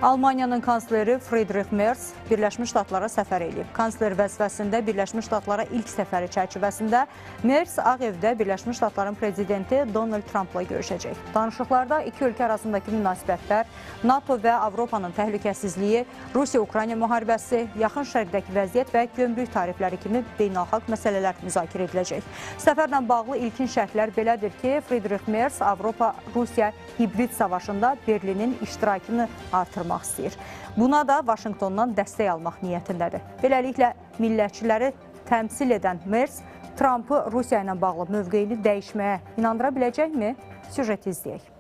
Almaniyanın kansleri Friedrich Merz Birləşmiş Ştatlara səfər edib. Kansler vəzifəsində Birləşmiş Ştatlara ilk səfəri çərçivəsində Merz Ağ Evdə Birləşmiş Ştatların prezidenti Donald Trumpla görüşəcək. Danışıqlarda iki ölkə arasındakı münasibətlər, NATO və Avropanın təhlükəsizliyi, Rusiya-Ukrayna müharibəsi, yaxın şərqdəki vəziyyət və gömrük tarifləri kimi beynəlxalq məsələlər müzakirə ediləcək. Səfərlə bağlı ilkin şərhlər belədir ki, Friedrich Merz Avropa-Rusiya hibrid savaşında Berlinin iştirakını artırmaq istəyir. Buna da Vaşinqtondan dəstək almaq niyyətindədir. Beləliklə, millətçiləri təmsil edən Merz Trumpı Rusiya ilə bağlı mövqeyini dəyişməyə inandıra biləcəkmi? Süjeti izləyək.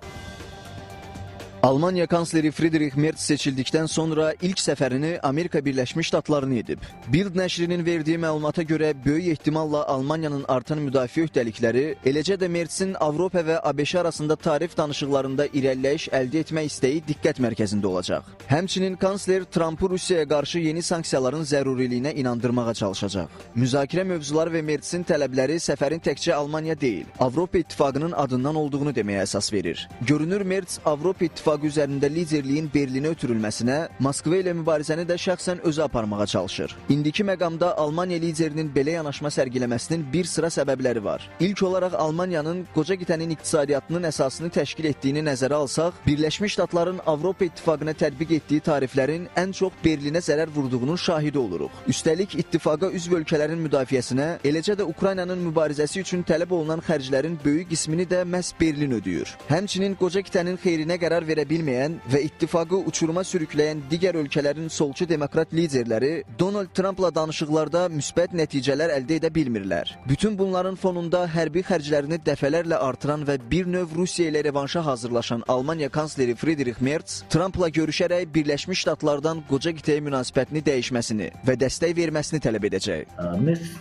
Almanya kansleri Friedrich Merz seçildikdən sonra ilk səfərini Amerika Birləşmiş Ştatlarına edib. Bild nəşrinin verdiyi məlumata görə böyük ehtimalla Almaniyanın artan müdafiə öhdəlikləri, eləcə də Merzin Avropa və ABŞ arasında tarif danışıqlarında irəliləyiş əldə etmək istəyi diqqət mərkəzində olacaq. Həmçinin kansler Trumpı Rusiyaya qarşı yeni sanksiyaların zəruriliyinə inandırmağa çalışacaq. Müzakirə mövzuları və Merzin tələbləri səfərin təkcə Almaniya deyil, Avropa İttifaqının adından olduğunu deməyə əsas verir. Görünür Merz Avropa İttifaqı üzərində liderliyin Berlinə ötürülməsinə, Moskva ilə mübarizəni də şəxsən özü aparmağa çalışır. İndiki məqamda Almaniya liderinin belə yanaşma sərgiləməsinin bir sıra səbəbləri var. İlk olaraq Almaniyanın qoca qitənin iqtisadiyyatının əsasını təşkil etdiyini nəzərə alsaq, Birləşmiş Ştatların Avropa İttifaqına tətbiq etdiyi tariflərin ən çox Berlinə zərər vurduğunun şahidi oluruq. Üstəlik, ittifaqa üzv ölkələrin müdafiəsinə, eləcə də Ukraynanın mübarizəsi üçün tələb olunan xərclərin böyük qismini də məhz Berlin ödəyir. Həmçinin qoca qitənin xeyrinə qərar verə bilməyən və ittifaqı uçuruma sürükləyən digər ölkələrin solçu demokrat liderləri Donald Trumpla danışıqlarda müsbət nəticələr əldə edə bilmirlər. Bütün bunların fonunda hərbi xərclərini dəfələrlə artıran və bir növ Rusiya ilə revanşa hazırlaşan Almaniya kansleri Friedrich Merz Trumpla görüşərək Birləşmiş Ştatlardan qoca qitəyə münasibətini dəyişməsini və dəstək verməsini tələb edəcək.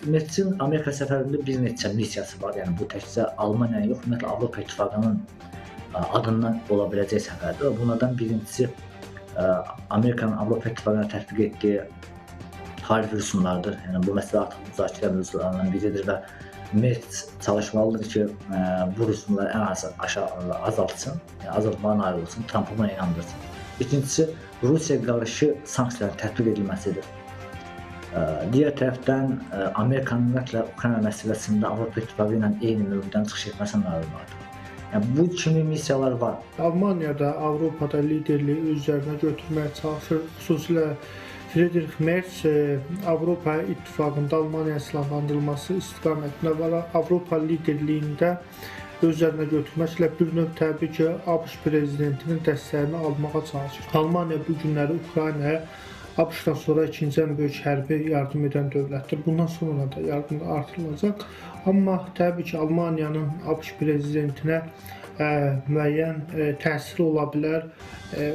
Merzin Amerika səfərində bir neçə missiyası var. Yəni bu təkcə Almaniya yox, ümumiyyətlə Avropa İttifaqının adından ola biləcək səfərdir. Bunlardan birincisi Amerikanın Avropa İttifaqına tətbiq etdiyi tarif rüsumlardır. Yəni bu məsələ artıq müzakirə mövzularından biridir və Merz çalışmalıdır ki, bu rüsumları ən az azaltsın, yəni azaltmağa nail olsun, Trumpı buna inandırsın. İkincisi, Rusiya qarşı sanksiyaların tətbiq edilməsidir. Digər tərəfdən Amerikanın ümumiyyətlə Ukrayna məsələsində Avropa İttifaqı ilə eyni mövqedən çıxış etməsinə nail olmalıdır. Yəni, bu kimi missiyalar var. Almaniyada, Avropada liderliyi öz üzərinə götürməyə çalışır. Xüsusilə Friedrich Merz Avropa İttifaqında Almaniya silahlandırılması istiqamətində var. Avropa liderliyində öz üzərinə götürməklə bir növ təbii ki, ABŞ prezidentinin dəstəyini almağa çalışır. Almaniya bu günləri Ukraynaya ABŞ-dan sonra ikinci ən böyük hərbi yardım edən dövlətdir. Bundan sonra da yardım artırılacaq. Amma təbii ki, Almaniyanın ABŞ prezidentinə müəyyən təsiri ola bilər.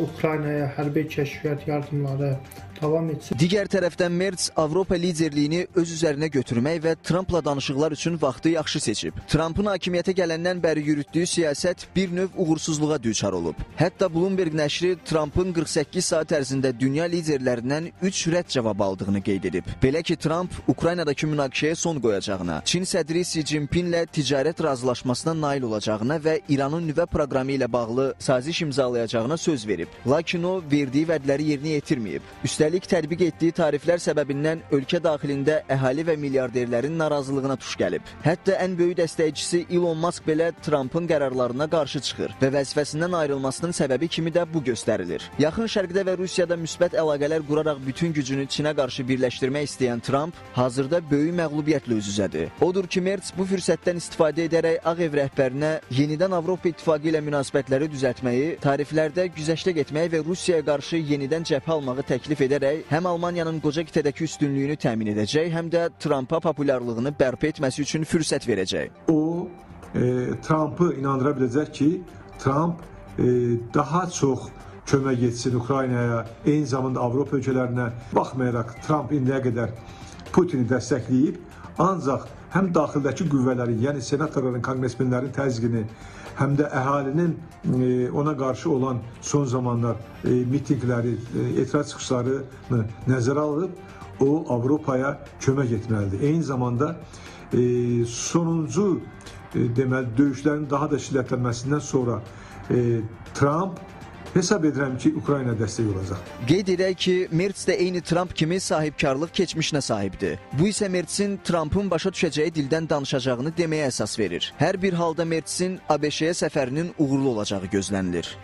Ukraynaya hərbi kəşfiyyat yardımları davam etsin. Digər tərəfdən Merz Avropa liderliyini öz üzərinə götürmək və Trumpla danışıqlar üçün vaxtı yaxşı seçib. Trumpın hakimiyyətə gələndən bəri yürütdüyü siyasət bir növ uğursuzluğa düçar olub. Hətta Bloomberg nəşri Trumpın 48 saat ərzində dünya liderlərindən 3 rədd cavab aldığını qeyd edib. Belə ki, Trump Ukraynadakı münaqişəyə son qoyacağına, Çin sədri Xi Jinpinglə ticarət razılaşmasına nail olacağına və İranın nüvə proqramı ilə bağlı saziş imzalayacağına söz verib. Lakin o, verdiyi vədləri yerinə yetirməyib. Üstəlik, tətbiq etdiyi tariflər səbəbindən ölkə daxilində əhali və milyarderlərin narazılığına tuş gəlib. Hətta ən böyük dəstəkçisi Elon Musk belə Trumpın qərarlarına qarşı çıxır və vəzifəsindən ayrılmasının səbəbi kimi də bu göstərilir. Yaxın Şərqdə və Rusiyada müsbət əlaqələr quraraq bütün gücünü Çinə qarşı birləşdirmək istəyən Trump hazırda böyük məğlubiyyətlə üz-üzədir. Odur ki, Merz bu fürsətdən istifadə edərək Ağ Ev rəhbərinə yenidən Avropa İttifaqı ilə münasibətləri düzəltməyi, tariflərdə güzəştə getməyi və Rusiyaya qarşı yenidən cəbhə almağı təklif edərək həm Almaniyanın qoca qitədəki üstünlüyünü təmin edəcək, həm də Trumpa populyarlığını bərpa etməsi üçün fürsət verəcək. O, Trumpı inandıra biləcək ki, Trump daha çox kömək etsin Ukraynaya, eyni zamanda Avropa ölkələrinə baxmayaraq Trump indiyə qədər Putini dəstəkləyib, ancaq həm daxildəki qüvvələrin, yəni senatorların, konqresmenlərin təzyiqini, həm də əhalinin ona qarşı olan son zamanlar mitingləri, etiraz çıxışlarını nəzərə alıb, o Avropaya kömək etməlidir. Eyni zamanda sonuncu döyüşlərin daha da şiddətlənməsindən sonra Trump Hesab edirəm ki, Ukrayna dəstək olacaq. Qeyd edək ki, Merts də eyni Trump kimi sahibkarlıq keçmişinə sahibdir. Bu isə Mertsin Trumpın başa düşəcəyi dildən danışacağını deməyə əsas verir. Hər bir halda Mertsin ABŞ-yə səfərinin uğurlu olacağı gözlənilir.